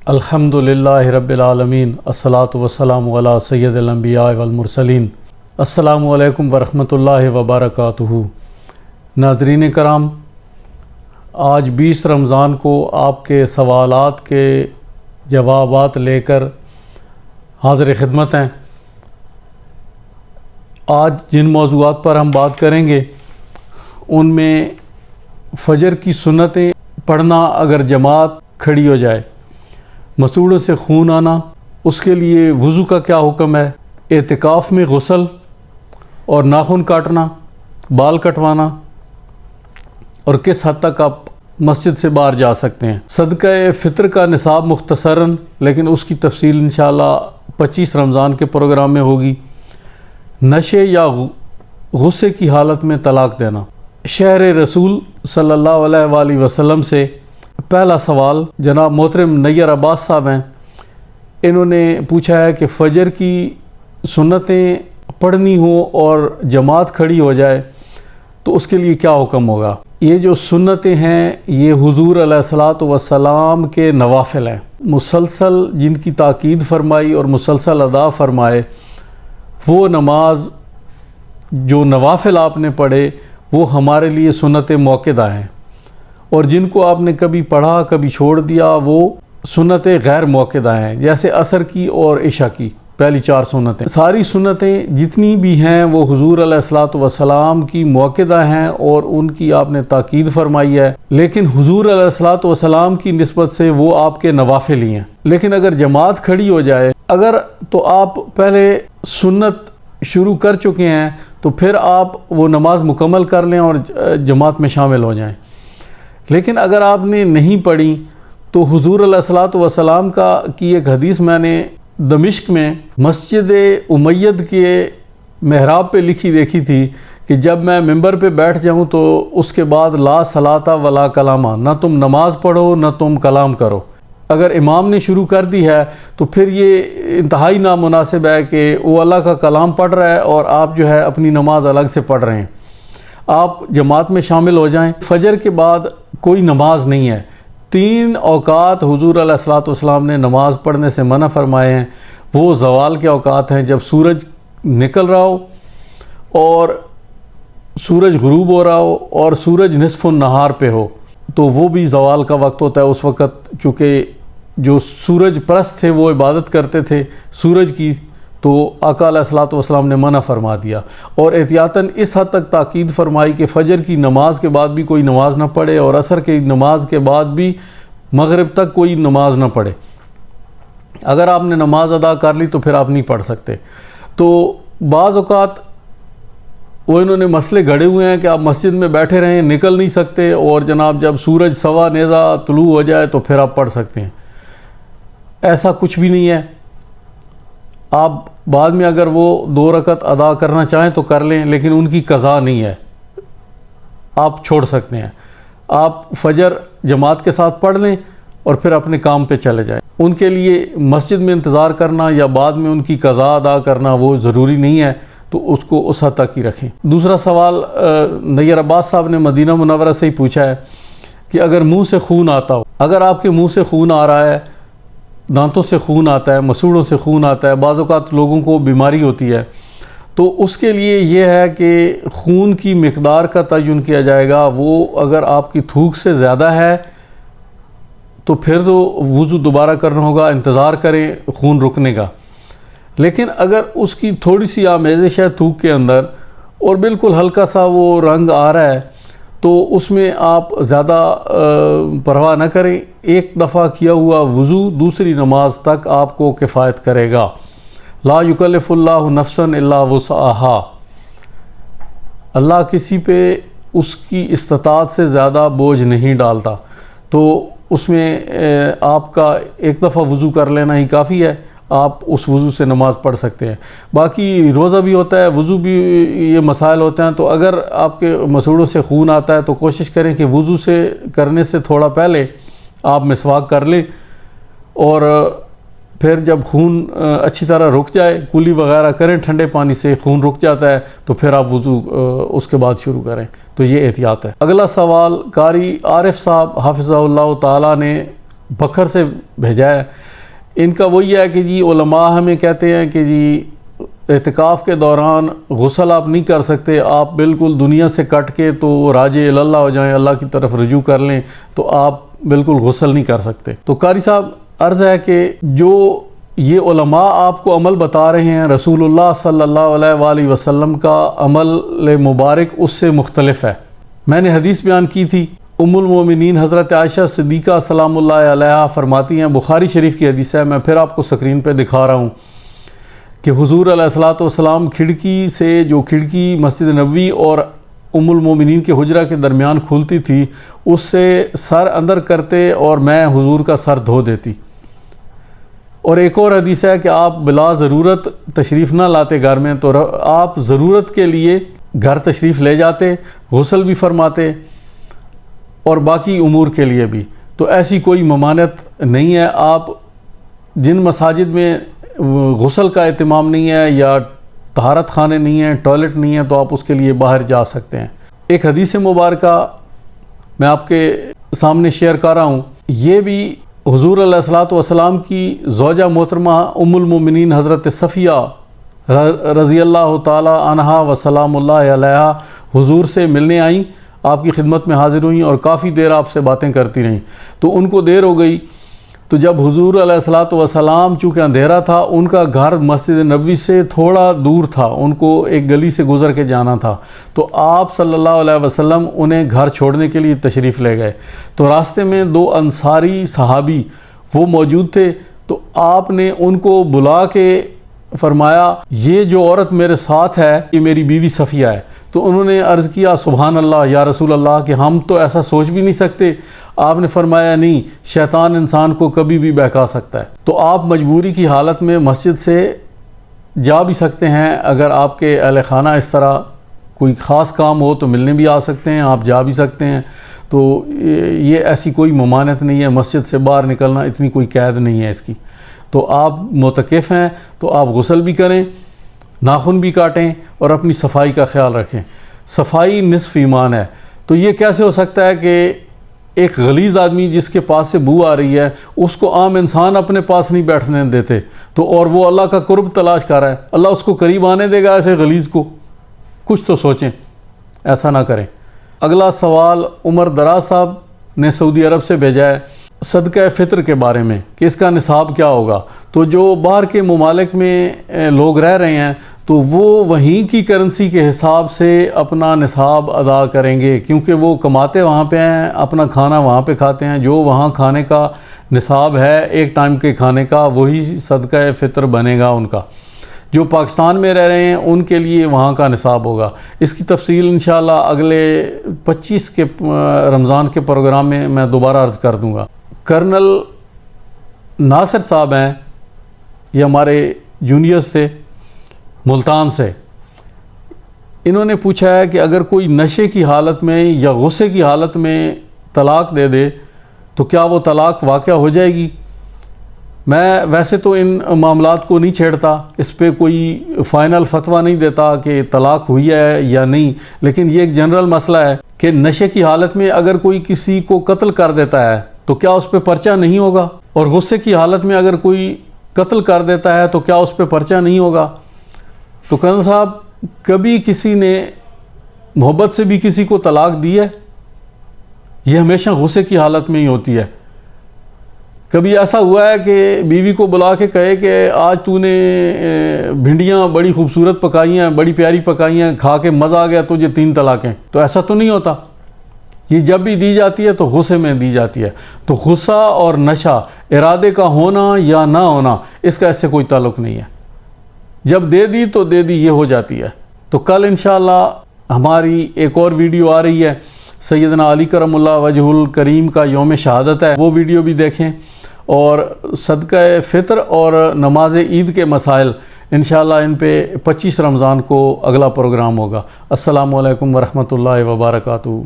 الحمدللہ رب العالمین الصلاۃ والسلام علی سید الانبیاء والمرسلین۔ السلام علیکم ورحمۃ اللہ وبرکاتہ۔ ناظرین کرام، آج 20 رمضان کو آپ کے سوالات کے جوابات لے کر حاضر خدمت ہیں۔ آج جن موضوعات پر ہم بات کریں گے ان میں فجر کی سنتیں پڑھنا اگر جماعت کھڑی ہو جائے، مسوڑوں سے خون آنا، اس کے لیے وضو کا کیا حکم ہے، اعتکاف میں غسل اور ناخن کاٹنا، بال کٹوانا، اور کس حد تک آپ مسجد سے باہر جا سکتے ہیں۔ صدقہ فطر کا نصاب مختصراً، لیکن اس کی تفصیل انشاءاللہ 25 رمضان کے پروگرام میں ہوگی۔ نشے یا غصے کی حالت میں طلاق دینا۔ شہر رسول صلی اللہ علیہ وآلہ وسلم سے پہلا سوال جناب محترم نیر عباس صاحب ہیں۔ انہوں نے پوچھا ہے کہ فجر کی سنتیں پڑھنی ہوں اور جماعت کھڑی ہو جائے تو اس کے لیے کیا حکم ہوگا۔ یہ جو سنتیں ہیں یہ حضور علیہ الصلاۃ والسلام کے نوافل ہیں، مسلسل جن کی تاکید فرمائی اور مسلسل ادا فرمائے۔ وہ نماز جو نوافل آپ نے پڑھے وہ ہمارے لیے سنت موقدہ ہیں، اور جن کو آپ نے کبھی پڑھا کبھی چھوڑ دیا وہ سنت غیر موقدہ ہیں، جیسے عصر کی اور عشاء کی پہلی 4 سنتیں۔ ساری سنتیں جتنی بھی ہیں وہ حضور علیہ الصلاۃ والسلام کی موقدہ ہیں اور ان کی آپ نے تاکید فرمائی ہے، لیکن حضور علیہ الصلاۃ والسلام کی نسبت سے وہ آپ کے نوافل ہی ہیں۔ لیکن اگر جماعت کھڑی ہو جائے، اگر تو آپ پہلے سنت شروع کر چکے ہیں تو پھر آپ وہ نماز مکمل کر لیں اور جماعت میں شامل ہو جائیں۔ لیکن اگر آپ نے نہیں پڑھی تو حضور علیہ الصلاۃ والسلام کی ایک حدیث میں نے دمشق میں مسجد امید کے محراب پہ لکھی دیکھی تھی کہ جب میں ممبر پہ بیٹھ جاؤں تو اس کے بعد لا صلاۃ ولا کلامہ، نہ تم نماز پڑھو نہ تم کلام کرو۔ اگر امام نے شروع کر دی ہے تو پھر یہ انتہائی نامناسب ہے کہ وہ اللہ کا کلام پڑھ رہا ہے اور آپ جو ہے اپنی نماز الگ سے پڑھ رہے ہیں۔ آپ جماعت میں شامل ہو جائیں۔ فجر کے بعد کوئی نماز نہیں ہے۔ 3 اوقات حضور علیہ الصلاۃ والسلام نے نماز پڑھنے سے منع فرمائے ہیں۔ وہ زوال کے اوقات ہیں، جب سورج نکل رہا ہو اور سورج غروب ہو رہا ہو اور سورج نصف النہار پہ ہو، تو وہ بھی زوال کا وقت ہوتا ہے۔ اس وقت چونکہ جو سورج پرست تھے وہ عبادت کرتے تھے سورج کی، تو آقا علیہ الصلاۃ والسلام نے منع فرما دیا، اور احتیاطاً اس حد تک تاکید فرمائی کہ فجر کی نماز کے بعد بھی کوئی نماز نہ پڑھے اور عصر کی نماز کے بعد بھی مغرب تک کوئی نماز نہ پڑھے۔ اگر آپ نے نماز ادا کر لی تو پھر آپ نہیں پڑھ سکتے۔ تو بعض اوقات وہ انہوں نے مسئلے گھڑے ہوئے ہیں کہ آپ مسجد میں بیٹھے رہیں، نکل نہیں سکتے، اور جناب جب سورج سوا نیزہ طلوع ہو جائے تو پھر آپ پڑھ سکتے ہیں۔ ایسا کچھ بھی نہیں ہے۔ آپ بعد میں اگر وہ 2 رکعت ادا کرنا چاہیں تو کر لیں، لیکن ان کی قضا نہیں ہے، آپ چھوڑ سکتے ہیں۔ آپ فجر جماعت کے ساتھ پڑھ لیں اور پھر اپنے کام پہ چلے جائیں۔ ان کے لیے مسجد میں انتظار کرنا یا بعد میں ان کی قضا ادا کرنا وہ ضروری نہیں ہے، تو اس کو اس حد تک ہی رکھیں۔ دوسرا سوال نیر عباس صاحب نے مدینہ منورہ سے ہی پوچھا ہے کہ اگر منہ سے خون آتا ہو، اگر آپ کے منہ سے خون آ رہا ہے، دانتوں سے خون آتا ہے، مسوڑوں سے خون آتا ہے، بعض اوقات لوگوں کو بیماری ہوتی ہے، تو اس کے لیے یہ ہے کہ خون کی مقدار کا تعین کیا جائے گا۔ وہ اگر آپ کی تھوک سے زیادہ ہے تو پھر تو وضو دوبارہ کرنا ہوگا، انتظار کریں خون رکنے کا۔ لیکن اگر اس کی تھوڑی سی آمیزش ہے تھوک کے اندر اور بالکل ہلکا سا وہ رنگ آ رہا ہے، تو اس میں آپ زیادہ پرواہ نہ کریں۔ ایک دفعہ کیا ہوا وضو دوسری نماز تک آپ کو کفایت کرے گا۔ لا یکلف اللہ نفسا الا وسعہا۔ اللہ کسی پہ اس کی استطاعت سے زیادہ بوجھ نہیں ڈالتا، تو اس میں آپ کا ایک دفعہ وضو کر لینا ہی کافی ہے، آپ اس وضو سے نماز پڑھ سکتے ہیں۔ باقی روزہ بھی ہوتا ہے، وضو بھی یہ مسائل ہوتے ہیں، تو اگر آپ کے مسوڑوں سے خون آتا ہے تو کوشش کریں کہ وضو سے کرنے سے تھوڑا پہلے آپ مسواک کر لیں، اور پھر جب خون اچھی طرح رک جائے، کلی وغیرہ کریں ٹھنڈے پانی سے، خون رک جاتا ہے تو پھر آپ وضو اس کے بعد شروع کریں، تو یہ احتیاط ہے۔ اگلا سوال قاری عارف صاحب حافظہ اللہ تعالیٰ نے بکھر سے بھیجا ہے۔ ان کا وہی ہے کہ جی علماء ہمیں کہتے ہیں کہ جی اعتکاف کے دوران غسل آپ نہیں کر سکتے، آپ بالکل دنیا سے کٹ کے تو راجع اللہ ہو جائیں، اللہ کی طرف رجوع کر لیں، تو آپ بالکل غسل نہیں کر سکتے۔ تو قاری صاحب عرض ہے کہ جو یہ علماء آپ کو عمل بتا رہے ہیں، رسول اللہ صلی اللہ علیہ وآلہ وسلم کا عمل مبارک اس سے مختلف ہے۔ میں نے حدیث بیان کی تھی، ام المومنین حضرت عائشہ صدیقہ سلام اللہ علیہا فرماتی ہیں، بخاری شریف کی حدیث ہے، میں پھر آپ کو سکرین پہ دکھا رہا ہوں کہ حضور علیہ الصلوۃ والسلام کھڑکی سے، جو کھڑکی مسجد نبوی اور ام المومنین کے حجرہ کے درمیان کھلتی تھی، اس سے سر اندر کرتے اور میں حضور کا سر دھو دیتی۔ اور ایک اور حدیث ہے کہ آپ بلا ضرورت تشریف نہ لاتے گھر میں، تو آپ ضرورت کے لیے گھر تشریف لے جاتے، غسل بھی فرماتے اور باقی امور کے لیے بھی۔ تو ایسی کوئی ممانعت نہیں ہے۔ آپ جن مساجد میں غسل کا اہتمام نہیں ہے یا طہارت خانے نہیں ہیں، ٹوائلٹ نہیں ہے، تو آپ اس کے لیے باہر جا سکتے ہیں۔ ایک حدیث مبارکہ میں آپ کے سامنے شیئر کر رہا ہوں، یہ بھی حضور علیہ الصلوۃ والسلام کی زوجہ محترمہ ام المومنین حضرت صفیہ رضی اللہ تعالی عنہا و سلام اللہ علیہا حضور سے ملنے آئیں، آپ کی خدمت میں حاضر ہوئیں اور کافی دیر آپ سے باتیں کرتی رہیں۔ تو ان کو دیر ہو گئی، تو جب حضور علیہ الصلوۃ والسلام چونکہ اندھیرا تھا، ان کا گھر مسجد نبوی سے تھوڑا دور تھا، ان کو ایک گلی سے گزر کے جانا تھا، تو آپ صلی اللہ علیہ وسلم انہیں گھر چھوڑنے کے لیے تشریف لے گئے۔ تو راستے میں 2 انصاری صحابی وہ موجود تھے، تو آپ نے ان کو بلا کے فرمایا یہ جو عورت میرے ساتھ ہے یہ میری بیوی صفیہ ہے۔ تو انہوں نے عرض کیا سبحان اللہ یا رسول اللہ کہ ہم تو ایسا سوچ بھی نہیں سکتے۔ آپ نے فرمایا نہیں، شیطان انسان کو کبھی بھی بہکا سکتا ہے۔ تو آپ مجبوری کی حالت میں مسجد سے جا بھی سکتے ہیں، اگر آپ کے اہل خانہ اس طرح کوئی خاص کام ہو تو ملنے بھی آ سکتے ہیں، آپ جا بھی سکتے ہیں۔ تو یہ ایسی کوئی ممانعت نہیں ہے، مسجد سے باہر نکلنا اتنی کوئی قید نہیں ہے اس کی۔ تو آپ معتکف ہیں تو آپ غسل بھی کریں، ناخن بھی کاٹیں اور اپنی صفائی کا خیال رکھیں۔ صفائی نصف ایمان ہے۔ تو یہ کیسے ہو سکتا ہے کہ ایک غلیظ آدمی جس کے پاس سے بو آ رہی ہے، اس کو عام انسان اپنے پاس نہیں بیٹھنے دیتے، تو اور وہ اللہ کا قرب تلاش کر رہا ہے، اللہ اس کو قریب آنے دے گا ایسے غلیظ کو؟ کچھ تو سوچیں، ایسا نہ کریں۔ اگلا سوال عمر دراز صاحب نے سعودی عرب سے بھیجا ہے، صدقہ فطر کے بارے میں کہ اس کا نصاب کیا ہوگا۔ تو جو باہر کے ممالک میں لوگ رہ رہے ہیں تو وہ وہیں کی کرنسی کے حساب سے اپنا نصاب ادا کریں گے، کیونکہ وہ کماتے وہاں پہ ہیں، اپنا کھانا وہاں پہ کھاتے ہیں، جو وہاں کھانے کا نصاب ہے ایک ٹائم کے کھانے کا، وہی صدقہ فطر بنے گا ان کا۔ جو پاکستان میں رہ رہے ہیں ان کے لیے وہاں کا نصاب ہوگا۔ اس کی تفصیل انشاءاللہ اگلے 25 کے رمضان کے پروگرام میں میں دوبارہ عرض کر دوں گا۔ کرنل ناصر صاحب ہیں، یہ ہمارے جونیئرز تھے ملتان سے، انہوں نے پوچھا ہے کہ اگر کوئی نشے کی حالت میں یا غصے کی حالت میں طلاق دے دے تو کیا وہ طلاق واقع ہو جائے گی؟ میں ویسے تو ان معاملات کو نہیں چھیڑتا، اس پہ کوئی فائنل فتویٰ نہیں دیتا کہ طلاق ہوئی ہے یا نہیں، لیکن یہ ایک جنرل مسئلہ ہے کہ نشے کی حالت میں اگر کوئی کسی کو قتل کر دیتا ہے تو کیا اس پہ پرچہ نہیں ہوگا؟ اور غصے کی حالت میں اگر کوئی قتل کر دیتا ہے تو کیا اس پہ پرچہ نہیں ہوگا؟ تو کرنل صاحب، کبھی کسی نے محبت سے بھی کسی کو طلاق دی ہے؟ یہ ہمیشہ غصے کی حالت میں ہی ہوتی ہے۔ کبھی ایسا ہوا ہے کہ بیوی کو بلا کے کہے کہ آج تو نے بھنڈیاں بڑی خوبصورت پکائی ہیں، بڑی پیاری پکائی ہیں، کھا کے مزہ آ گیا، تجھے 3 طلاقیں؟ تو ایسا تو نہیں ہوتا۔ یہ جب بھی دی جاتی ہے تو غصے میں دی جاتی ہے۔ تو غصہ اور نشہ ارادے کا ہونا یا نہ ہونا، اس کا اس سے کوئی تعلق نہیں ہے۔ جب دے دی تو دے دی، یہ ہو جاتی ہے۔ تو کل انشاءاللہ ہماری ایک اور ویڈیو آ رہی ہے، سیدنا علی کرم اللہ وجہ الکریم کا یوم شہادت ہے، وہ ویڈیو بھی دیکھیں، اور صدقہ فطر اور نماز عید کے مسائل انشاءاللہ ان پہ 25 رمضان کو اگلا پروگرام ہوگا۔ السلام علیکم ورحمۃ اللہ وبرکاتہ۔